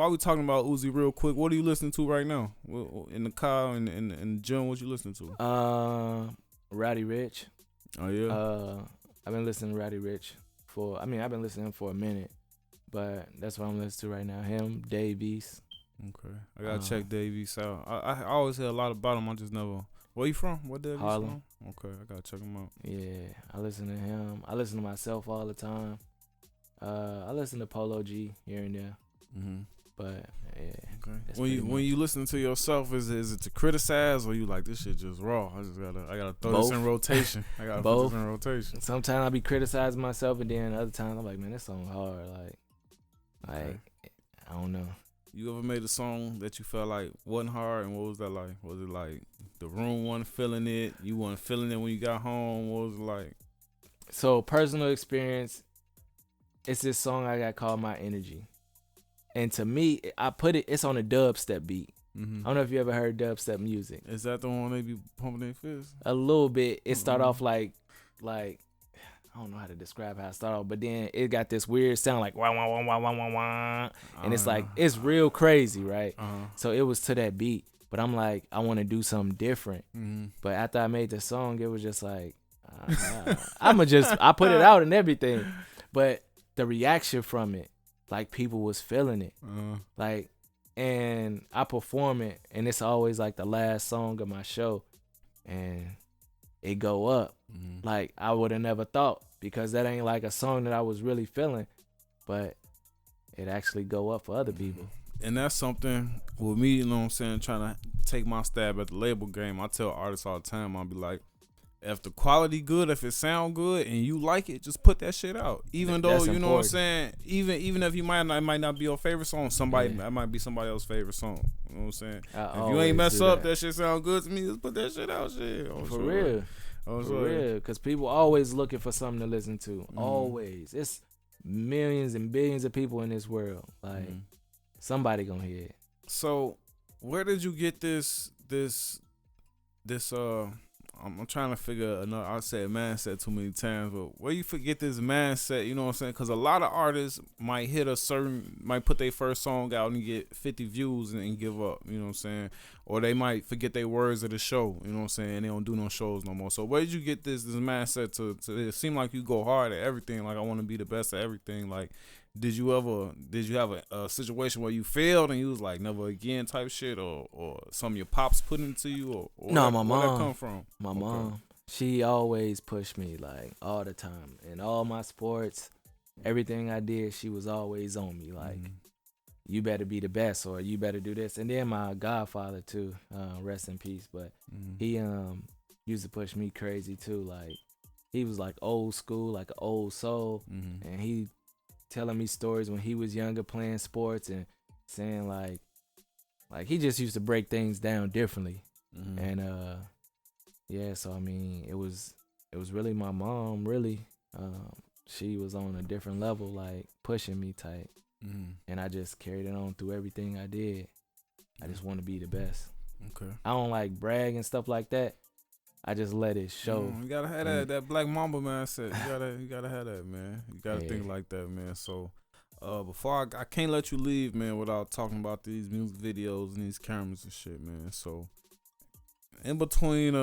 while we talking about Uzi real quick, what are you listening to right now? In the car and in the gym, what you listening to? Roddy Ricch. Oh yeah. I've been listening to Roddy Ricch I've been listening to him for a minute, but that's what I'm listening to right now. Him, Dave East. Okay, I gotta check Dave East out. I always hear a lot about him. I just never. Where you from? What Dave East Harlem. from? Okay, I gotta check him out. Yeah, I listen to him. I listen to myself all the time. I listen to Polo G here and there. But yeah. Okay. When you listen to yourself, is it to criticize or you like this shit just raw? I gotta throw this in rotation. I gotta put this in rotation. Sometimes I be criticizing myself, and then other times I'm like, man, this song hard. Like I don't know. You ever made a song that you felt like wasn't hard, and what was that like? Was it like the room wasn't feeling it? You wasn't feeling it when you got home? What was it like? So personal experience, it's this song I got called My Energy. And to me, it's on a dubstep beat. I don't know if you ever heard dubstep music. Is that the one they be pumping their fists? A little bit. It start off like I don't know how to describe how it start off, but then it got this weird sound like wah wah wah wah wah wah wah, and it's like it's real crazy, right? So it was to that beat, but I'm like, I want to do something different. But after I made the song, it was just like I put it out and everything, but the reaction from it, like people was feeling it, like, and I perform it, and it's always like the last song of my show, and it go up. Like I would have never thought, because that ain't like a song that I was really feeling, but it actually go up for other people. And that's something with me, you know what I'm saying, trying to take my stab at the label game. I tell artists all the time, I'll be like, if the quality good, if it sound good and you like it, just put that shit out. Even though, That's you know important. what I'm saying, even if you might not be your favorite song, that might be somebody else's favorite song. You know what I'm saying? If you ain't mess up, that shit sound good to me, just put that shit out. Shit. For real. Because people always looking for something to listen to. Always. It's millions and billions of people in this world. Like, somebody gonna hear it. So, where did you get this I'm trying to figure another. I said mindset too many times, but where you forget this mindset, you know what I'm saying? Because a lot of artists might might put their first song out and get 50 views and give up, you know what I'm saying? Or they might forget their words of the show, you know what I'm saying? And they don't do no shows no more. So where did you get this mindset to it seem like you go hard at everything? Like, I want to be the best at everything. Like, did you have a situation where you failed and you was like never again type shit, or some of your pops put into you, or no, my mom. Where that come from? My mom, she always pushed me like all the time in all my sports, everything I did. She was always on me like, you better be the best, or you better do this. And then my godfather too, rest in peace. But he used to push me crazy too. Like, he was like old school, like an old soul, and he telling me stories when he was younger playing sports and saying like he just used to break things down differently. And yeah, so I mean, it was really my mom, really. She was on a different level, like pushing me tight. And I just carried it on through everything I did. I just want to be the best. Okay. I don't like brag and stuff like that. I just let it show. You gotta have that Black Mamba mindset. You gotta have that, man. You gotta think like that, man. So, before I can't let you leave, man, without talking about these music videos and these cameras and shit, man. So, in between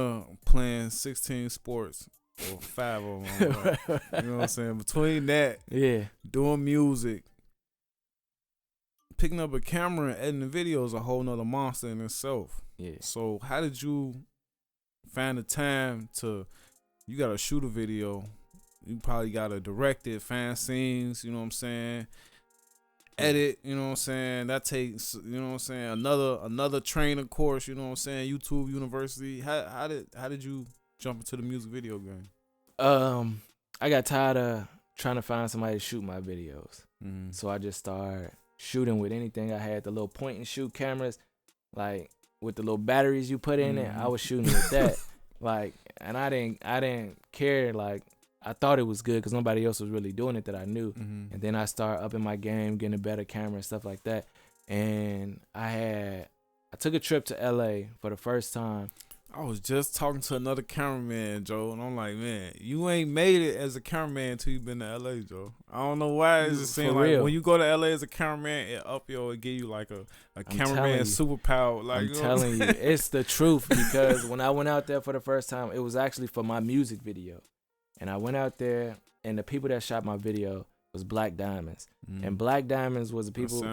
playing 16 sports or 5 of them, you know what I'm saying? Between that, doing music, picking up a camera and editing video is a whole nother monster in itself. Yeah. So, how did you find the time you gotta shoot a video, you probably gotta direct it, fan scenes, you know what I'm saying, edit, you know what I'm saying, that takes, you know what I'm saying, another training course, you know what I'm saying, YouTube University. How did you jump into the music video game? I got tired of trying to find somebody to shoot my videos. So I just started shooting with anything I had, the little point and shoot cameras, like with the little batteries you put in it. I was shooting with that. Like, and I didn't care. Like, I thought it was good because nobody else was really doing it that I knew. And then I started upping my game, getting a better camera and stuff like that. And I took a trip to LA for the first time. I was just talking to another cameraman, Joe, and I'm like, man, you ain't made it as a cameraman until you been to LA, Joe. I don't know why. It's just saying, like, when you go to LA as a cameraman, it give you like a cameraman superpower. Like, I'm telling you, it's the truth, because when I went out there for the first time, it was actually for my music video. And I went out there, and the people that shot my video was Black Diamonds. And Black Diamonds was the people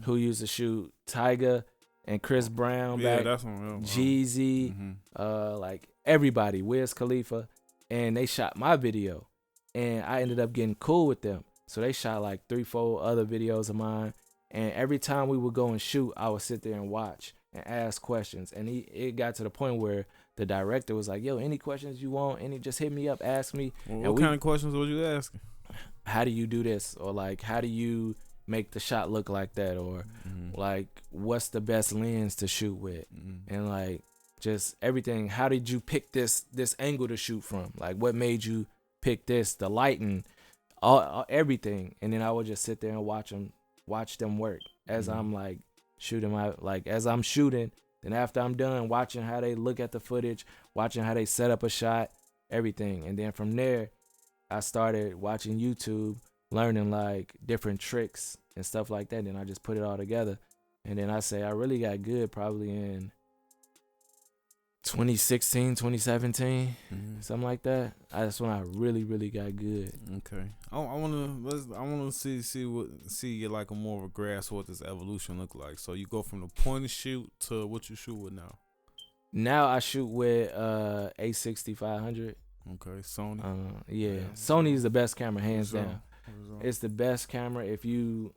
who used to shoot Tyga and Chris Brown back, that's one, Jeezy, like everybody, Wiz Khalifa, and they shot my video, and I ended up getting cool with them. So they shot like 3-4 other videos of mine, and every time we would go and shoot, I would sit there and watch and ask questions. And it got to the point where the director was like, "Yo, any questions you want? Just hit me up, ask me." Well, what kind of questions was you asking? How do you do this, or like how do you make the shot look like that, or like what's the best lens to shoot with, and like just everything. How did you pick this angle to shoot from? Like what made you pick this, the lighting, all everything. And then I would just sit there and watch them work as I'm like shooting as I'm shooting. Then after I'm done watching how they look at the footage, watching how they set up a shot, everything. And then from there I started watching YouTube, learning like different tricks and stuff like that. Then I just put it all together. And then I say I really got good probably in 2016, 2017, something like that. That's when I really, really got good. Okay. I wanna see like a more of a grasp of what this evolution look like. So you go from the point and shoot to what you shoot with now. Now I shoot with A6500. Okay, Sony. Yeah. Sony is the best camera, hands down. It's the best camera. If you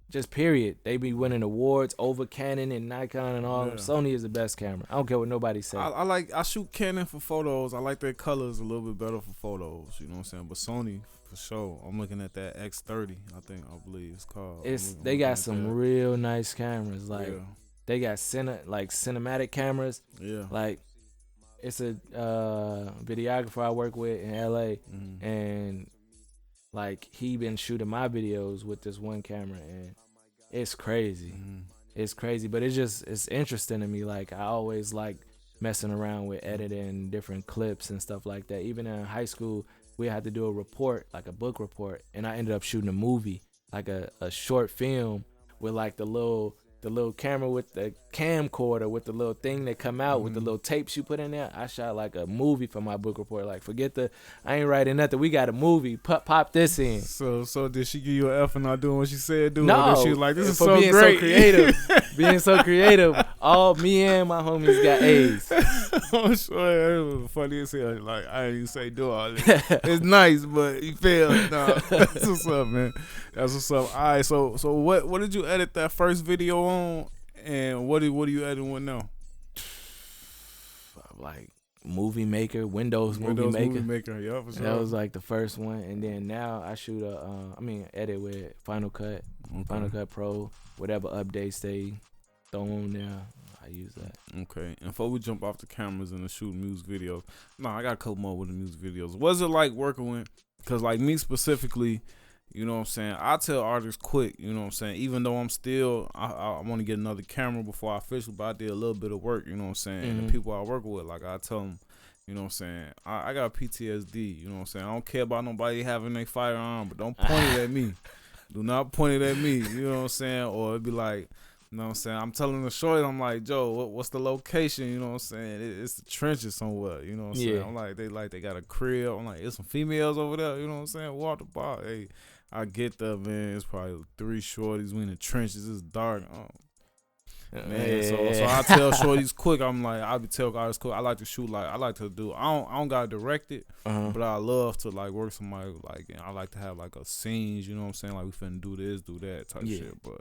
just period, they be winning awards over Canon and Nikon and all. Sony is the best camera. I don't care what nobody says. I shoot Canon for photos. I like their colors a little bit better for photos. You know what I'm saying? But Sony for sure. I'm looking at that X30. I believe it's called. They got some real nice cameras. Like they got cinematic cameras. Yeah. Like it's a videographer I work with in LA, and like he been shooting my videos with this one camera, and it's crazy. It's crazy, but it's interesting to me. Like I always like messing around with editing different clips and stuff like that. Even in high school, we had to do a report, like a book report, and I ended up shooting a movie, like a short film with like the little camera with the camcorder with the little thing that come out with the little tapes you put in there. I shot like a movie for my book report. Like I ain't writing nothing. We got a movie. Pop this in. So did she give you an F for not doing what she said do? No. She was like, this is for so being great. So creative. Being so creative. All me and my homies got A's. I'm sure it was funny as hell. Like I didn't even say do all this. It's nice, but you failed. No, that's what's up, man. That's what's up. All right, so what did you edit that first video on, and what are you editing with now? Like Movie Maker, Windows Movie Maker. Yeah, for sure. That was like the first one, and then now I shoot edit with Final Cut, Final Cut Pro, whatever updates they throw on there. I use that. Okay. And before we jump off the cameras and the shoot music videos, I got a couple more with the music videos. What's it like working with? Because like me specifically, you know what I'm saying, I tell artists quick, you know what I'm saying, even though I'm still, I want to get another camera before I official, but I did a little bit of work, you know what I'm saying, and the people I work with, like I tell them, you know what I'm saying, I got PTSD, you know what I'm saying, I don't care about nobody having their firearm, but don't point it at me. Do not point it at me, you know what I'm saying, or it'd be like, you know what I'm saying, I'm telling the shorty, I'm like, Joe, what's the location, you know what I'm saying, it's the trenches somewhere, you know what I'm saying, I'm like, they got a crib, I'm like, there's some females over there, you know what I'm saying, walk the bar, hey, I get there, man, it's probably 3 shorties, we in the trenches, it's dark, man, so I tell shorties quick, I'm like, I be tell guys quick, I like to shoot, like, I don't gotta direct it, but I love to, like, work somebody, like, and I like to have, like, a scenes, you know what I'm saying, like, we finna do this, do that type shit, but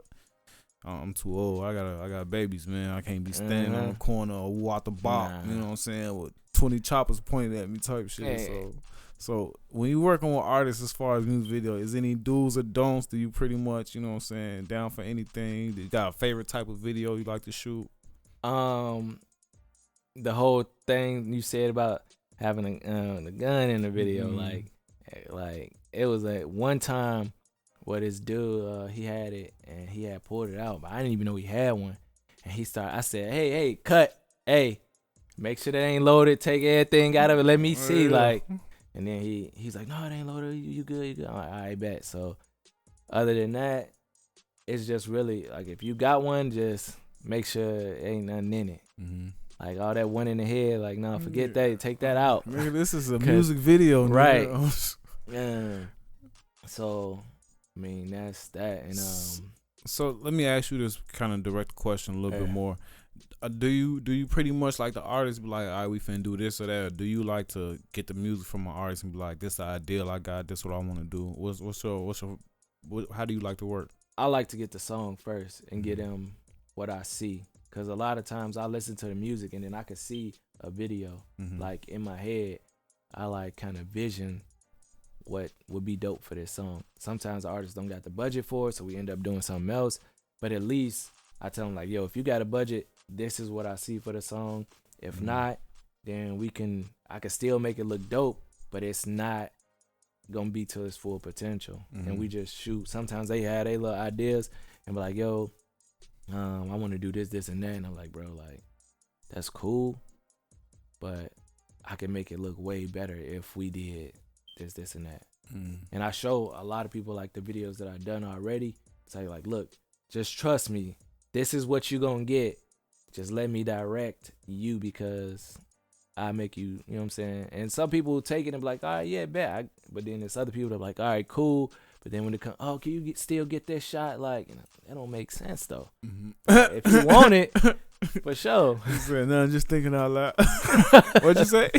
I'm too old. I got babies, man. I can't be standing on the corner or walk the block. You know what I'm saying? With 20 choppers pointed at me, type shit. So when you working with artists, as far as music video, is any do's or don'ts? Do you pretty much, you know what I'm saying, down for anything? You got a favorite type of video you like to shoot? The whole thing you said about having the gun in the video, like it was like one time. What this dude, he had it and he had pulled it out, but I didn't even know he had one. And I said, hey, cut, hey, make sure that ain't loaded. Take everything out of it. Let me see, like. And then he's like, no, it ain't loaded. You good? You good? I'm like, I bet. So other than that, it's just really like if you got one, just make sure it ain't nothing in it. Mm-hmm. Like all that one in the head, like no, forget that. Take that out. Nigga, this is a music video, right? Nigga. Yeah. So, I mean, that's that. And so let me ask you this kind of direct question a little bit more. Do you pretty much like the artist be like, all right, we finna do this or that? Or do you like to get the music from an artist and be like, this is the ideal I got, this is what I want to do? How do you like to work? I like to get the song first and get them what I see. Because a lot of times I listen to the music and then I can see a video. Like in my head, I like kind of vision what would be dope for this song. Sometimes the artists don't got the budget for it, so we end up doing something else. But at least I tell them like, yo, if you got a budget, this is what I see for the song. If not, then I can still make it look dope, but it's not gonna be to its full potential. And we just shoot. Sometimes they have their little ideas and be like, yo, I want to do this, and that. And I'm like, bro, like, that's cool, but I can make it look way better if we did this, and that. And I show a lot of people like the videos that I've done already. Say like, look, just trust me. This is what you gonna get. Just let me direct you because I make you, you know what I'm saying? And some people will take it and be like, all right, yeah, bet. But then there's other people that are like, all right, cool. But then when it comes, oh, can you still get that shot? Like, that don't make sense, though. If you want it, for sure. No, I'm just thinking out loud. What'd you say?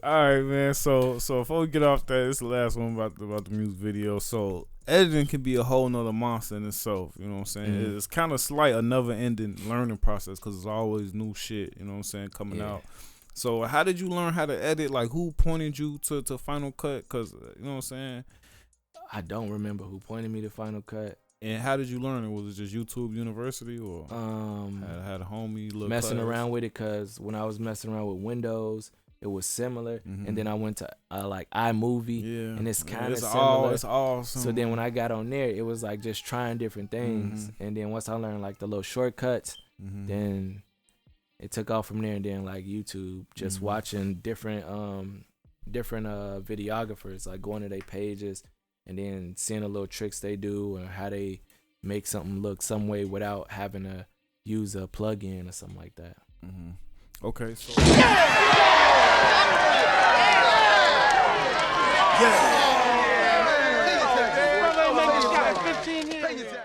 All right, man. So before we get off that, this is the last one about the music video. So editing can be a whole nother monster in itself. You know what I'm saying? It's kind of like a never-ending learning process because there's always new shit, you know what I'm saying, coming out. So how did you learn how to edit? Like, who pointed you to Final Cut? Because, you know what I'm saying? I don't remember who pointed me to Final Cut. And how did you learn it? Was it just YouTube University or had a homie messing around with it? Because when I was messing around with Windows, it was similar. And then I went to like iMovie, and it's kind of similar. It's awesome. So then when I got on there, it was like just trying different things. And then once I learned like the little shortcuts, then it took off from there. And then like YouTube, just watching different videographers, like going to their pages and then seeing the little tricks they do or how they make something look some way without having to use a plug-in or something like that. Okay, so Yeah.